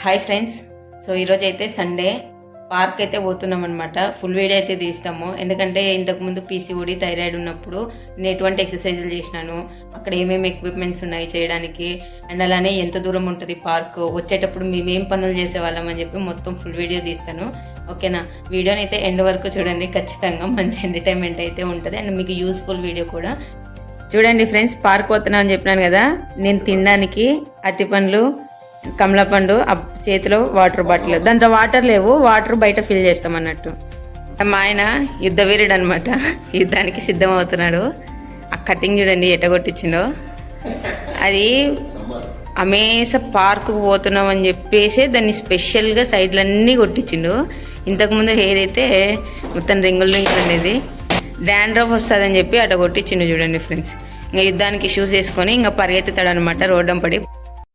Hi friends. So ఈరోజు అయితే Sunday park అయితే పోతున్నాం అనమాట. ఫుల్ వీడియో అయితే తీస్తాము, ఎందుకంటే ఇంతకుముందు పీసీఓడి థైరాయిడ్ ఉన్నప్పుడు నేను ఎటువంటి ఎక్సర్సైజులు చేసినాను, అక్కడ ఏమేమి ఎక్విప్మెంట్స్ ఉన్నాయి చేయడానికి, అండ్ అలానే ఎంత దూరం ఉంటుంది పార్క్, వచ్చేటప్పుడు మేమేం పనులు చేసేవాళ్ళం అని చెప్పి మొత్తం ఫుల్ వీడియో తీస్తాను. ఓకేనా? వీడియోని అయితే ఎండ్ వరకు చూడండి, ఖచ్చితంగా మంచి ఎంటర్టైన్మెంట్ అయితే ఉంటుంది అండ్ మీకు యూస్ఫుల్ వీడియో కూడా. చూడండి ఫ్రెండ్స్, పార్క్ పోతున్నా అని చెప్పినాను కదా, నేను తినడానికి అరటి పండ్లు, కమలా పండు, చేతిలో వాటర్ బాటిల్, దాంట్లో వాటర్ లేవు, వాటర్ బయట ఫిల్ చేస్తాం అన్నట్టు. మా ఆయన యుద్ధ వీరుడు అనమాట, యుద్ధానికి సిద్ధం అవుతున్నాడు. ఆ కటింగ్ చూడండి ఎట్ట కొట్టించిండో. అది అమేస పార్కు పోతున్నాం అని చెప్పేసి దాన్ని స్పెషల్గా సైడ్లన్నీ కొట్టించిండు. ఇంతకుముందు హెయిర్ అయితే మొత్తం రింగులు రింగులు ఉండేది, డాండ్రఫ్ వస్తుందని చెప్పి అట్లా కొట్టించిండు. చూడండి ఫ్రెండ్స్, ఇంకా యుద్ధానికి షూస్ వేసుకొని ఇంకా పరిగెత్తుతాడు అనమాట రోడ్డం పడి.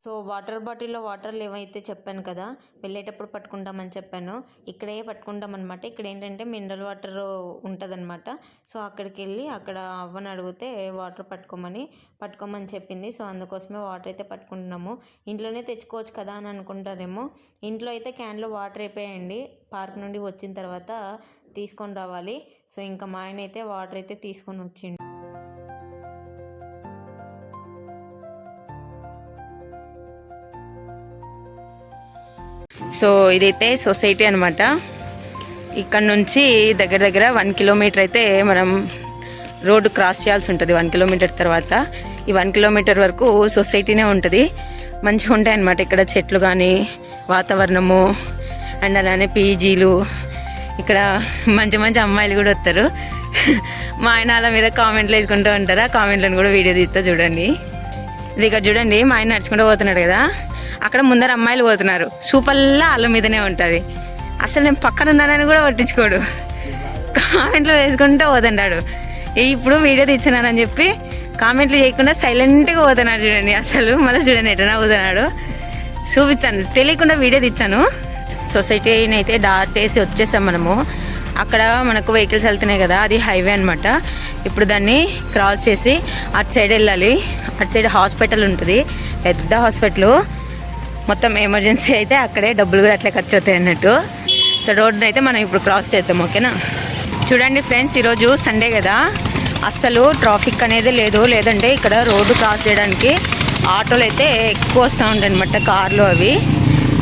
సో వాటర్ బాటిల్లో వాటర్ లేవైతే చెప్పాను కదా, వెళ్ళేటప్పుడు పట్టుకుంటామని చెప్పాను, ఇక్కడే పట్టుకుంటాం అనమాట. ఇక్కడ ఏంటంటే మినరల్ వాటర్ ఉంటుందన్నమాట. సో అక్కడికి వెళ్ళి అక్కడ అవ్వని అడిగితే వాటర్ పట్టుకోమని చెప్పింది. సో అందుకోసమే వాటర్ అయితే పట్టుకుంటున్నాము. ఇంట్లోనే తెచ్చుకోవచ్చు కదా అని అనుకుంటారేమో, ఇంట్లో అయితే క్యాన్లో వాటర్ అయిపోయాయండి. పార్క్ నుండి వచ్చిన తర్వాత తీసుకొని రావాలి. సో ఇంకా మా ఆయన అయితే వాటర్ అయితే తీసుకొని వచ్చిండు. సో ఇదైతే సొసైటీ అనమాట. ఇక్కడ నుంచి దగ్గర దగ్గర 1 కిలోమీటర్ అయితే మనం రోడ్డు క్రాస్ చేయాల్సి ఉంటుంది. 1 కిలోమీటర్ తర్వాత ఈ 1 కిలోమీటర్ వరకు సొసైటీనే ఉంటుంది. మంచిగా ఉంటాయి అన్నమాట ఇక్కడ చెట్లు కానీ, వాతావరణము, అండ్ అలానే పీజీలు. ఇక్కడ మంచి మంచి అమ్మాయిలు కూడా వస్తారు. మా ఆయన వాళ్ళ మీద కామెంట్లు వేసుకుంటూ ఉంటారు. ఆ కామెంట్లను కూడా వీడియో తీస్తా చూడండి. ఇది ఇక్కడ చూడండి, మా ఆయన నడుచుకుంటూ పోతున్నాడు కదా, అక్కడ ముందర అమ్మాయిలు పోతున్నారు. సూపర్లా వాళ్ళ మీదనే ఉంటుంది. అసలు నేను పక్కన ఉన్నానని కూడా పట్టించుకోడు, కామెంట్లు వేసుకుంటూ పోతుంటాడు. ఇప్పుడు వీడియో తెచ్చినానని చెప్పి కామెంట్లు చేయకుండా సైలెంట్గా పోతున్నాడు చూడండి. అసలు మళ్ళీ చూడండి ఎట్లా నవ్వుతున్నాడు. చూపించాను, తెలియకుండా వీడియో తెచ్చాను. సొసైటీని అయితే దాటేసి వచ్చేసాం మనము. అక్కడ మనకు వెహికల్స్ వెళ్తున్నాయి కదా, అది హైవే అనమాట. ఇప్పుడు దాన్ని క్రాస్ చేసి అటు సైడ్ వెళ్ళాలి. అటు సైడ్ హాస్పిటల్ ఉంటుంది, పెద్ద హాస్పిటల్. మొత్తం ఎమర్జెన్సీ అయితే అక్కడే, డబ్బులు కూడా అట్లా ఖర్చు అవుతాయి అన్నట్టు. సో రోడ్డు అయితే మనం ఇప్పుడు క్రాస్ చేద్దాం. ఓకేనా? చూడండి ఫ్రెండ్స్, ఈరోజు సండే కదా, అస్సలు ట్రాఫిక్ అనేది లేదు. లేదంటే ఇక్కడ రోడ్డు క్రాస్ చేయడానికి ఆటోలు అయితే ఎక్కువ వస్తూ ఉంటాయి అనమాట, కార్లు అవి.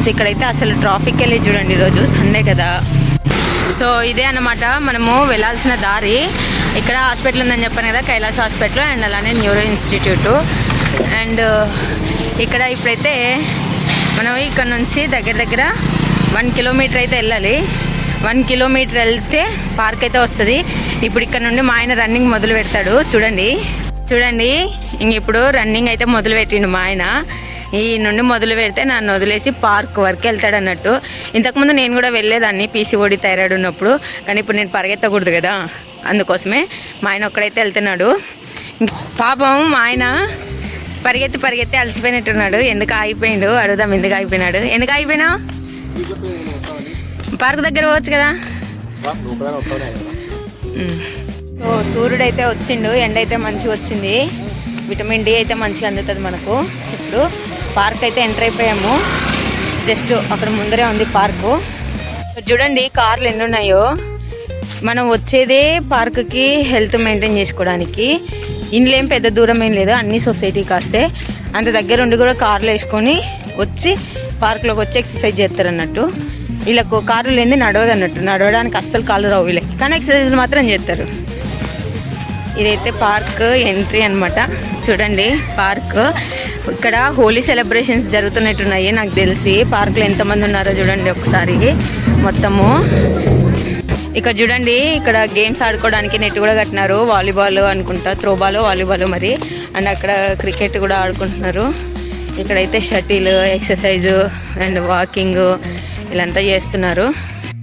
సో ఇక్కడైతే అసలు ట్రాఫిక్ వెళ్ళి చూడండి, ఈరోజు సండే కదా. సో ఇదే అన్నమాట మనము వెళ్ళాల్సిన దారి. ఇక్కడ హాస్పిటల్ ఉందని చెప్పాను కదా, కైలాష్ హాస్పిటల్, అండ్ అలానే న్యూరో ఇన్స్టిట్యూట్. అండ్ ఇక్కడ ఇప్పుడైతే మనం ఇక్కడ నుంచి దగ్గర దగ్గర 1 కిలోమీటర్ అయితే వెళ్ళాలి. 1 కిలోమీటర్ వెళ్తే పార్క్ అయితే వస్తుంది. ఇప్పుడు ఇక్కడ నుండి మా ఆయన రన్నింగ్ మొదలు పెడతాడు. చూడండి ఇంక ఇప్పుడు రన్నింగ్ అయితే మొదలు పెట్టిండు మా ఆయన. ఈ నుండి మొదలు పెడితే నన్ను వదిలేసి పార్క్ వరకు వెళ్తాడు అన్నట్టు. ఇంతకుముందు నేను కూడా వెళ్ళేదాన్ని పీసీఓడి థైరాయిడ్ ఉన్నప్పుడు, కానీ ఇప్పుడు నేను పరిగెత్తకూడదు కదా, అందుకోసమే మా ఆయన ఒక్కడైతే వెళ్తున్నాడు. పాపం మా ఆయన పరిగెత్తి అలసిపోయినట్టున్నాడు. ఎందుకు ఆగిపోయిండు అడుగుదాం. ఎందుకు ఆగిపోయినావు? పార్క్ దగ్గర పోవచ్చు కదా. సో సూర్యుడు అయితే వచ్చిండు, ఎండ అయితే మంచిగా వచ్చింది, విటమిన్ డి అయితే మంచిగా అందుతుంది మనకు. ఇప్పుడు పార్క్ అయితే ఎంటర్ అయిపోయాము. జస్ట్ అక్కడ ముందరే ఉంది పార్కు. చూడండి కార్లు ఎన్ని ఉన్నాయో. మనం వచ్చేదే పార్క్కి హెల్త్ మెయింటైన్ చేసుకోవడానికి. ఇంట్లో ఏం పెద్ద దూరం ఏం లేదు, అన్ని సొసైటీ కార్సే. అంత దగ్గర ఉండి కూడా కార్లు వేసుకొని వచ్చి పార్క్లోకి వచ్చి ఎక్సర్సైజ్ చేస్తారు అన్నట్టు. వీళ్ళకు కార్లు లేని నడవదు అన్నట్టు, నడవడానికి అస్సలు కాళ్ళు రావు వీళ్ళకి, కానీ ఎక్సర్సైజ్ మాత్రం చేస్తారు. ఇదైతే పార్క్ ఎంట్రీ అనమాట. చూడండి పార్క్, ఇక్కడ హోలీ సెలబ్రేషన్స్ జరుగుతున్నట్టున్నాయి నాకు తెలిసి. పార్క్లో ఎంతమంది ఉన్నారో చూడండి ఒకసారి మొత్తము. ఇక్కడ చూడండి, ఇక్కడ గేమ్స్ ఆడుకోవడానికి నెట్ కూడా కట్టినారు. వాలీబాల్ అనుకుంటా, త్రోబాల్, వాలీబాల్ మరి. అండ్ అక్కడ క్రికెట్ కూడా ఆడుకుంటున్నారు. ఇక్కడైతే షటిల్, ఎక్సర్సైజు అండ్ వాకింగ్ ఇలాంతా చేస్తున్నారు.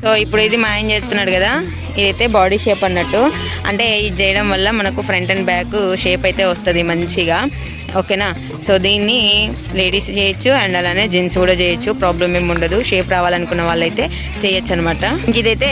సో ఇప్పుడు ఇది మా ఆయన చేస్తున్నాడు కదా, ఇదైతే బాడీ షేప్ అన్నట్టు. అంటే ఇది చేయడం వల్ల మనకు ఫ్రంట్ అండ్ బ్యాక్ షేప్ అయితే వస్తుంది మంచిగా. ఓకేనా. సో దీన్ని లేడీస్ చేయొచ్చు అండ్ అలానే జెంట్స్ కూడా చేయొచ్చు, ప్రాబ్లం ఏమి ఉండదు. షేప్ రావాలనుకున్న వాళ్ళైతే చేయొచ్చు అనమాట. ఇంక ఇదైతే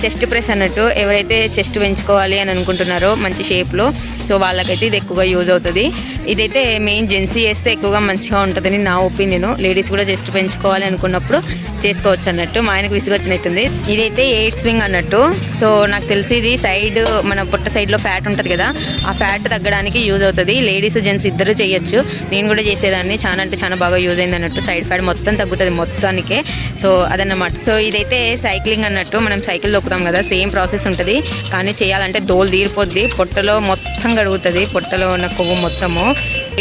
చెస్ట్ ప్రెస్ అన్నట్టు, ఎవరైతే చెస్ట్ పెంచుకోవాలి అని అనుకుంటున్నారో మంచి షేప్లో, సో వాళ్ళకైతే ఇది ఎక్కువగా యూజ్ అవుతుంది. ఇదైతే మెయిన్ జెంట్స్ చేస్తే ఎక్కువగా మంచిగా ఉంటుందని నా ఒపీనియన్. లేడీస్ కూడా చెస్ట్ పెంచుకోవాలి అనుకున్నప్పుడు చేసుకోవచ్చు అన్నట్టు. మా ఆయనకు విసుగొచ్చినట్టుంది. ఇదైతే 8 స్వింగ్ అన్నట్టు. సో నాకు తెలిసి ఇది సైడ్ మన పొట్ట సైడ్లో ఫ్యాట్ ఉంటుంది కదా, ఆ ఫ్యాట్ తగ్గడానికి యూజ్ అవుతుంది. లేడీస్ జెంట్స్ ఇద్దరు చేయొచ్చు. నేను కూడా చేసేదాన్ని, చాలా అంటే చాలా బాగా యూజ్ అయింది అన్నట్టు. సైడ్ ఫ్యాట్ మొత్తం తగ్గుతుంది మొత్తానికే. సో అదన్నమాట. సో ఇదైతే సైక్లింగ్ అన్నట్టు, మనం సైకిల్ దొక్కుతాం కదా, సేమ్ ప్రాసెస్ ఉంటుంది. కానీ చేయాలంటే దోలు తీరిపోద్ది, పొట్టలో మొత్తం కడుగుతుంది, పొట్టలో ఉన్న కొవ్వు మొత్తము.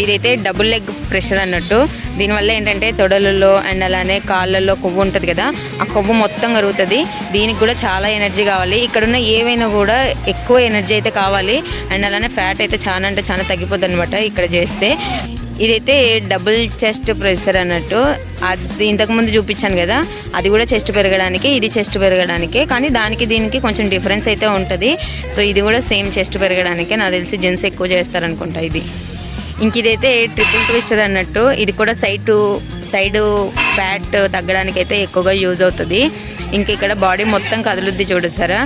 ఇదైతే డబుల్ లెగ్ ప్రెషర్ అన్నట్టు. దీనివల్ల ఏంటంటే తొడలలో అండ్ అలానే కాళ్ళల్లో కొవ్వు ఉంటుంది కదా, ఆ కొవ్వు మొత్తం కరుగుతుంది. దీనికి కూడా చాలా ఎనర్జీ కావాలి. ఇక్కడున్న ఏవైనా కూడా ఎక్కువ ఎనర్జీ అయితే కావాలి. అండ్ అలానే ఫ్యాట్ అయితే చాలా అంటే చాలా తగ్గిపోద్ది అనమాట ఇక్కడ చేస్తే. ఇదైతే డబుల్ చెస్ట్ ప్రెషర్ అన్నట్టు. అది ఇంతకుముందు చూపించాను కదా, అది కూడా చెస్ట్ పెరగడానికి, ఇది చెస్ట్ పెరగడానికి. కానీ దానికి దీనికి కొంచెం డిఫరెన్స్ అయితే ఉంటుంది. సో ఇది కూడా సేమ్ చెస్ట్ పెరగడానికే. నాకు తెలిసి జెంట్స్ ఎక్కువ చేస్తారనుకుంటా ఇది. ఇంక ఇదైతే ట్రిపుల్ ట్విస్టర్ అన్నట్టు. ఇది కూడా సైడ్ ఫ్యాట్ తగ్గడానికి అయితే ఎక్కువగా యూజ్ అవుతుంది. ఇంక ఇక్కడ బాడీ మొత్తం కదులుద్ది చూడసారా.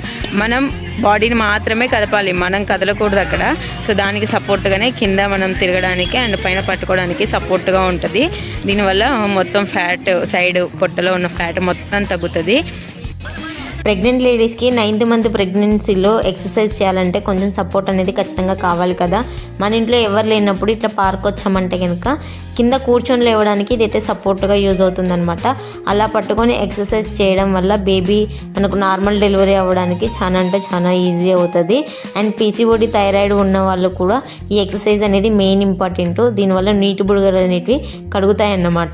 మనం బాడీని మాత్రమే కదపాలి, మనం కదలకూడదు అక్కడ. సో దానికి సపోర్ట్గానే కింద మనం తిరగడానికి అండ్ పైన పట్టుకోవడానికి సపోర్ట్గా ఉంటుంది. దీనివల్ల మొత్తం ఫ్యాట్ సైడ్ పొట్టలో ఉన్న ఫ్యాట్ మొత్తం తగ్గుతుంది. ప్రెగ్నెంట్ లేడీస్కి 9th మంత్ ప్రెగ్నెన్సీలో ఎక్సర్సైజ్ చేయాలంటే కొంచెం సపోర్ట్ అనేది ఖచ్చితంగా కావాలి కదా. మన ఇంట్లో ఎవరు లేనప్పుడు ఇట్లా పార్క్ వచ్చామంటే కనుక కింద కూర్చొని లేవడానికి ఇదైతే సపోర్ట్గా యూజ్ అవుతుందన్నమాట. అలా పట్టుకొని ఎక్సర్సైజ్ చేయడం వల్ల బేబీ మనకు నార్మల్ డెలివరీ అవ్వడానికి చాలా అంటే చాలా ఈజీ అవుతుంది. అండ్ పీసీఓడి థైరాయిడ్ ఉన్న వాళ్ళు కూడా ఈ ఎక్సర్సైజ్ అనేది మెయిన్ ఇంపార్టెంట్. దీనివల్ల నీటి బుడగలు అనేటివి కడుగుతాయి అన్నమాట.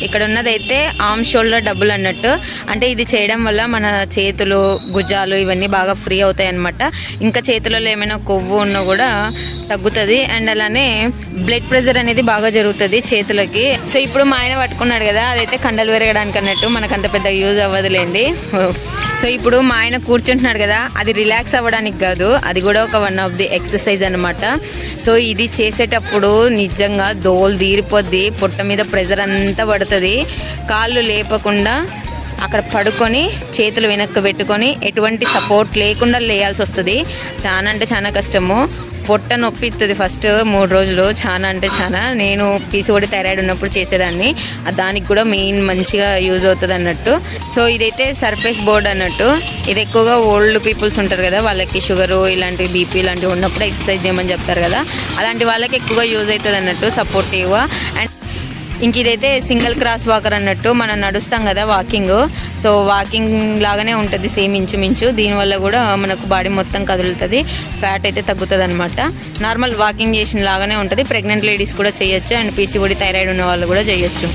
ఇక్కడ ఉన్నదైతే ఆర్మ్ షోల్డర్ డబుల్ అన్నట్టు. అంటే ఇది చేయడం వల్ల మన చేతులు భుజాలు ఇవన్నీ బాగా ఫ్రీ అవుతాయి అన్నమాట. ఇంకా చేతులలో ఏమైనా కొవ్వు ఉన్నా కూడా తగ్గుతుంది. అండ్ అలానే బ్లడ్ ప్రెషర్ అనేది బాగా జరుగుతుంది చేతులకి. సో ఇప్పుడు మా ఆయన పట్టుకున్నాడు కదా, అదైతే కండలు పెరగడానికి అన్నట్టు. మనకు అంత పెద్ద యూజ్ అవ్వదులేండి. సో ఇప్పుడు మా ఆయన కూర్చుంటున్నాడు కదా, అది రిలాక్స్ అవ్వడానికి కాదు, అది కూడా ఒక వన్ ఆఫ్ ది ఎక్సర్సైజ్ అనమాట. సో ఇది చేసేటప్పుడు నిజంగా దోలు తీరిపోద్ది, పొట్ట మీద ప్రెషర్ అంతా పడుతుంది. కాళ్ళు లేపకుండా అక్కడ పడుకొని చేతులు వెనక్కి పెట్టుకొని ఎటువంటి సపోర్ట్ లేకుండా లేయాల్సి వస్తుంది. చాలా అంటే చాలా కష్టము. పొట్ట నొప్పి ఇస్తుంది ఫస్ట్ 3 రోజులు, చాలా అంటే చాలా. నేను పీసీఓడి థైరాయిడ్ ఉన్నప్పుడు చేసేదాన్ని, దానికి కూడా మెయిన్ మంచిగా యూజ్ అవుతుంది అన్నట్టు. సో ఇదైతే సర్ఫేస్ బోర్డ్ అన్నట్టు. ఇది ఎక్కువగా ఓల్డ్ పీపుల్స్ ఉంటారు కదా, వాళ్ళకి షుగరు ఇలాంటివి బీపీ ఇలాంటివి ఉన్నప్పుడు ఎక్సర్సైజ్ చేయమని చెప్తారు కదా, అలాంటి వాళ్ళకి ఎక్కువగా యూజ్ అవుతుంది అన్నట్టు, సపోర్టివ్గా. అండ్ ఇంక ఇదైతే సింగిల్ క్రాస్ వాకర్ అన్నట్టు. మనం నడుస్తాం కదా వాకింగ్, సో వాకింగ్ లాగానే ఉంటుంది సేమ్ ఇంచుమించు. దీనివల్ల కూడా మనకు బాడీ మొత్తం కదులుతుంది, ఫ్యాట్ అయితే తగ్గుతుంది అనమాట. నార్మల్ వాకింగ్ చేసిన లాగానే ఉంటుంది. ప్రెగ్నెంట్ లేడీస్ కూడా చేయొచ్చు అండ్ పీసీఓడి థైరాయిడ్ ఉన్న వాళ్ళు కూడా చేయొచ్చు.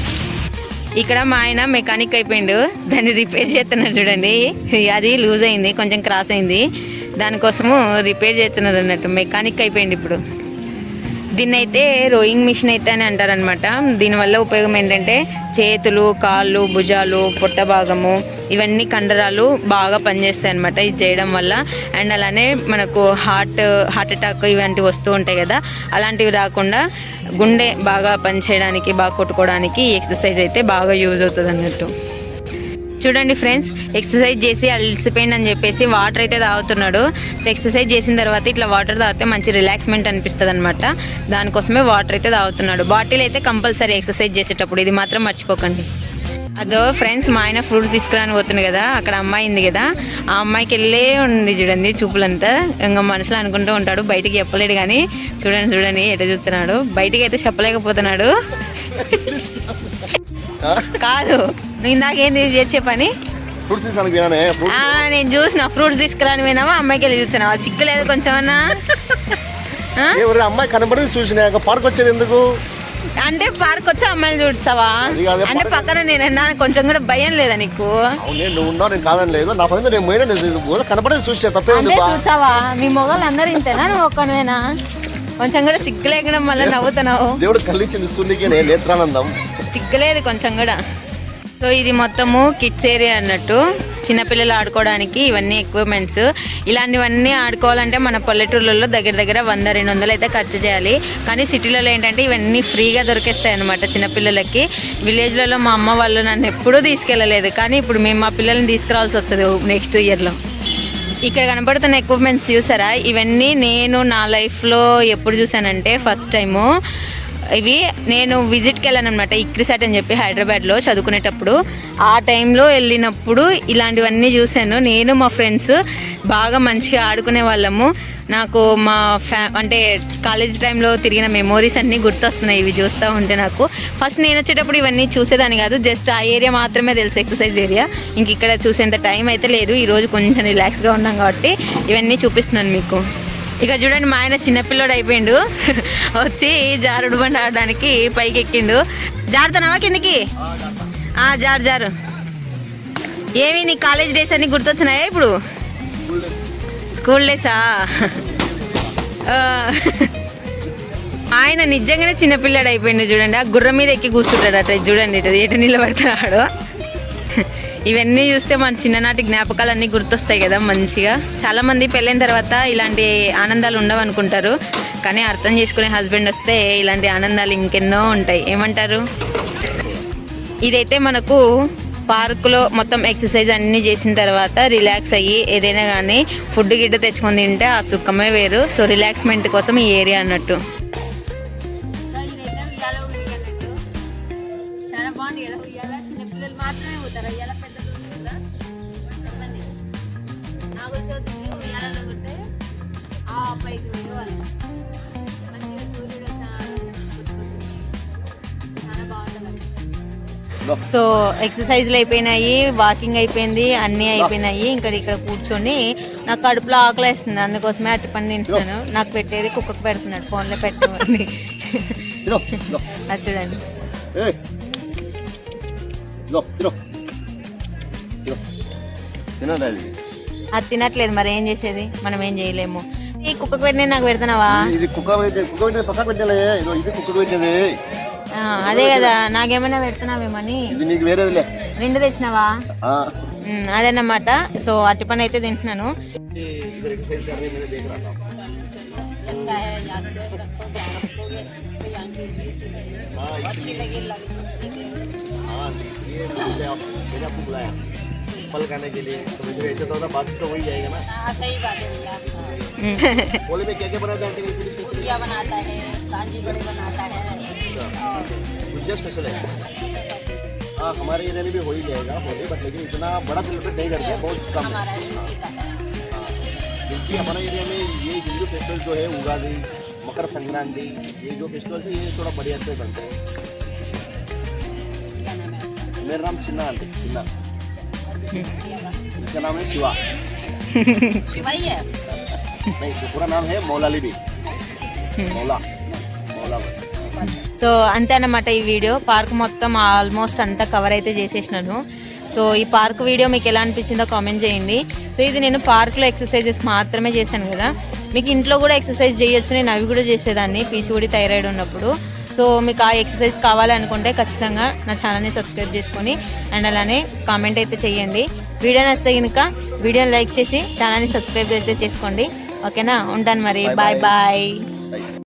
ఇక్కడ మా ఆయన మెకానిక్ అయిపోయిండు, దాన్ని రిపేర్ చేస్తున్నారు చూడండి. అది లూజ్ అయింది, కొంచెం క్రాస్ అయింది, దానికోసము రిపేర్ చేస్తున్నారు అన్నట్టు. మెకానిక్ అయిపోయింది ఇప్పుడు. దీన్ని అయితే రోయింగ్ మిషన్ అయితే అని అంటారనమాట. దీనివల్ల ఉపయోగం ఏంటంటే చేతులు, కాళ్ళు, భుజాలు, పొట్ట భాగము ఇవన్నీ కండరాలు బాగా పనిచేస్తాయి అనమాట ఇది చేయడం వల్ల. అండ్ అలానే మనకు హార్ట్ అటాక్ ఇలాంటివి వస్తూ ఉంటాయి కదా, అలాంటివి రాకుండా గుండె బాగా పనిచేయడానికి, బాగా కొట్టుకోవడానికి ఈ ఎక్సర్సైజ్ అయితే బాగా యూజ్ అవుతుంది అన్నట్టు. చూడండి ఫ్రెండ్స్, ఎక్సర్సైజ్ చేసి అలసిపోయిందని చెప్పేసి వాటర్ అయితే తాగుతున్నాడు. సో ఎక్సర్సైజ్ చేసిన తర్వాత ఇట్లా వాటర్ తాగితే మంచి రిలాక్స్మెంట్ అనిపిస్తుంది అనమాట. దానికోసమే వాటర్ అయితే తాగుతున్నాడు. బాటిల్ అయితే కంపల్సరీ ఎక్సర్సైజ్ చేసేటప్పుడు, ఇది మాత్రం మర్చిపోకండి. అదో ఫ్రెండ్స్, మా ఆయన ఫ్రూట్స్ తీసుకురాని పోతుంది కదా, అక్కడ అమ్మాయి ఉంది కదా, ఆ అమ్మాయికి వెళ్ళే ఉంది చూడండి చూపులంతా. ఇంకా మనసులో అనుకుంటూ ఉంటాడు, బయటికి చెప్పలేడు. కానీ చూడండి ఎట చూస్తున్నాడు, బయటికి అయితే చెప్పలేకపోతున్నాడు. కాదు, నువ్వు ఇందాకేంది చేసే పని? నేను చూసిన ఫ్రూట్స్ తీసుకురాని పోయినావా, అమ్మాయికి వెళ్ళి చూస్తున్నావా? సిగ్గులేదు కొంచెం అన్నా? అమ్మాయి కనబడి చూసిన పార్క్ వచ్చేది ఎందుకు అంటే, పార్క్ వచ్చి అమ్మాయిని చూడతావా అంటే పక్కన నేను కొంచెం కూడా భయం లేదా నీకు? నువ్వు ఉన్నావు, నేను కాదని లేదు, నా పని నేను కనబడి చూసా తప్పే చూస్తావా? మీ మొగలు అందరు ఇంతేనా, నువ్వు ఒక్కనేనా? కొంచెం కూడా సిగ్గు లేకుండా మళ్ళీ నవ్వుతున్నావు. దేవుడు కలిగించింది సూర్యుడికి నేత్రానందం. సిగ్గులేదు కొంచెం కూడా. సో ఇది మొత్తము కిడ్స్ ఏరియా అన్నట్టు, చిన్నపిల్లలు ఆడుకోవడానికి ఇవన్నీ ఎక్విప్మెంట్స్. ఇలాంటివన్నీ ఆడుకోవాలంటే మన పల్లెటూర్లలో దగ్గర దగ్గర 100-200 అయితే ఖర్చు చేయాలి. కానీ సిటీలలో ఏంటంటే ఇవన్నీ ఫ్రీగా దొరికేస్తాయి అనమాట చిన్నపిల్లలకి. విలేజ్లలో మా అమ్మ వాళ్ళు నన్ను ఎప్పుడూ తీసుకెళ్ళలేదు, కానీ ఇప్పుడు మేము మా పిల్లల్ని తీసుకురావాల్సి వస్తుంది నెక్స్ట్ ఇయర్లో. ఇక్కడ కనబడుతున్న ఎక్విప్మెంట్స్ చూసారా, ఇవన్నీ నేను నా లైఫ్లో ఎప్పుడు చూసానంటే ఫస్ట్ టైము. ఇవి నేను విజిట్కి వెళ్ళాను అనమాట, ఇక్రిసాట్ అని చెప్పి హైదరాబాద్లో చదువుకునేటప్పుడు. ఆ టైంలో వెళ్ళినప్పుడు ఇలాంటివన్నీ చూశాను. నేను మా ఫ్రెండ్స్ బాగా మంచిగా ఆడుకునే వాళ్ళము. నాకు మా అంటే కాలేజ్ టైంలో తిరిగిన మెమోరీస్ అన్నీ గుర్తొస్తున్నాయి ఇవి చూస్తూ ఉంటే. నాకు ఫస్ట్ నేను వచ్చేటప్పుడు ఇవన్నీ చూసేదాన్ని కాదు, జస్ట్ ఆ ఏరియా మాత్రమే తెలుసు, ఎక్సర్సైజ్ ఏరియా. ఇంక ఇక్కడ చూసేంత టైం అయితే లేదు. ఈరోజు కొంచెం రిలాక్స్గా ఉన్నాం కాబట్టి ఇవన్నీ చూపిస్తున్నాను మీకు. ఇక చూడండి, మా ఆయన చిన్నపిల్లోడు అయిపోయిండు. వచ్చి జారుడు బండి ఆడడానికి పైకి ఎక్కిండు. జారుతున్నావా కిందికి? జారు. ఏమి నీ కాలేజ్ డేస్ అన్ని గుర్తొచ్చినాయా ఇప్పుడు? స్కూల్ డేసా? ఆయన నిజంగానే చిన్నపిల్లాడు అయిపోయిండు చూడండి. ఆ గుర్రం మీద ఎక్కి కూర్చుంటాడు అట్లా. చూడండి ఎటు నిలబడుతున్నాడు. ఇవన్నీ చూస్తే మన చిన్ననాటి జ్ఞాపకాలన్నీ గుర్తొస్తాయి కదా మంచిగా. చాలామంది పెళ్ళైన తర్వాత ఇలాంటి ఆనందాలు ఉండవు అనుకుంటారు, కానీ అర్థం చేసుకునే హస్బెండ్ వస్తే ఇలాంటి ఆనందాలు ఇంకెన్నో ఉంటాయి. ఏమంటారు? ఇదైతే మనకు పార్కులో మొత్తం ఎక్సర్సైజ్ అన్నీ చేసిన తర్వాత రిలాక్స్ అయ్యి ఏదైనా కానీ ఫుడ్ గిడ్డ తెచ్చుకొని తింటే ఆ సుఖమే వేరు. సో రిలాక్స్మెంట్ కోసం ఈ ఏరియా అన్నట్టు. చాలా బాగుంది కదా ఉయ్యాల. చిన్నపిల్లలు మాత్రమే పోతారు ఉయ్యాల, పెద్ద ఉయ్యాలలో ఉంటే ఆ పైకి వెళ్ళాలి. మంచిగా సూర్యుడు చాలా బాగుంటుంది. సో ఎక్సర్సైజ్లు అయిపోయినాయి, వాకింగ్ అయిపోయింది, అన్నీ అయిపోయినాయి. ఇక్కడ కూర్చొని నాకు కడుపులో ఆకలి వేస్తుంది, అందుకోసమే అట్టి పని తింటున్నాను. నాకు పెట్టేది కుక్కకు పెడుతున్నాడు, ఫోన్లో పెట్టమని. అది చూడండి. అది తినట్లేదు, మరి ఏం చేసేది, మనం ఏం చేయలేము. ఈ కుక్కకు పెట్టినది నాకు పెడుతున్నావా? అదే కదా, నాకేమైనా పెడుతున్నావేమని. రెండు తెచ్చినావా? అదేనమాట. సో అట్టి పని అయితే తింటున్నాను. फल खाने के लिए तो मुझे ऐसे तो बात तो वही जाएगा ना। सही बात है भैया। होली में क्या क्या बनाता है? गुजिया बनाता है, कांजी बड़े बनाता है। गुजिया स्पेशल है। हाँ, हमारे एरिया में भी हो ही जाएगा होली, बट लेकिन इतना बड़ा सेलिब्रेट नहीं करते, बहुत कम है। क्योंकि हमारे एरिया में ये हिंदू फेस्टिवल जो है, उगादी, मकर संक्रांति, ये जो फेस्टिवल है ये थोड़ा बढ़िया से बनते हैं। मेरा नाम चिन्ना है, चिन्ना। इसका नाम है शिवा। शिवा ही है? नहीं, इसका पूरा नाम है मौलाली भी। मौला। సో అంతే అన్నమాట ఈ వీడియో. పార్క్ మొత్తం ఆల్మోస్ట్ అంతా కవర్ అయితే చేసేసినాను. సో ఈ పార్క్ వీడియో మీకు ఎలా అనిపించిందో కామెంట్ చేయండి. సో ఇది నేను పార్క్లో ఎక్సర్సైజెస్ మాత్రమే చేశాను కదా, మీకు ఇంట్లో కూడా ఎక్సర్సైజ్ చేయొచ్చు. నేను అవి కూడా చేసేదాన్ని పీసీఓడి థైరాయిడ్ ఉన్నప్పుడు. సో మీకు ఆ ఎక్సర్సైజ్ కావాలనుకుంటే ఖచ్చితంగా నా ఛానల్ని సబ్స్క్రైబ్ చేసుకొని అండ్ అలానే కామెంట్ అయితే చేయండి. వీడియో నచ్చితే కనుక వీడియోని లైక్ చేసి ఛానల్ని సబ్స్క్రైబ్ అయితే చేసుకోండి. ఓకేనా? ఉంటాను మరి. Bye bye.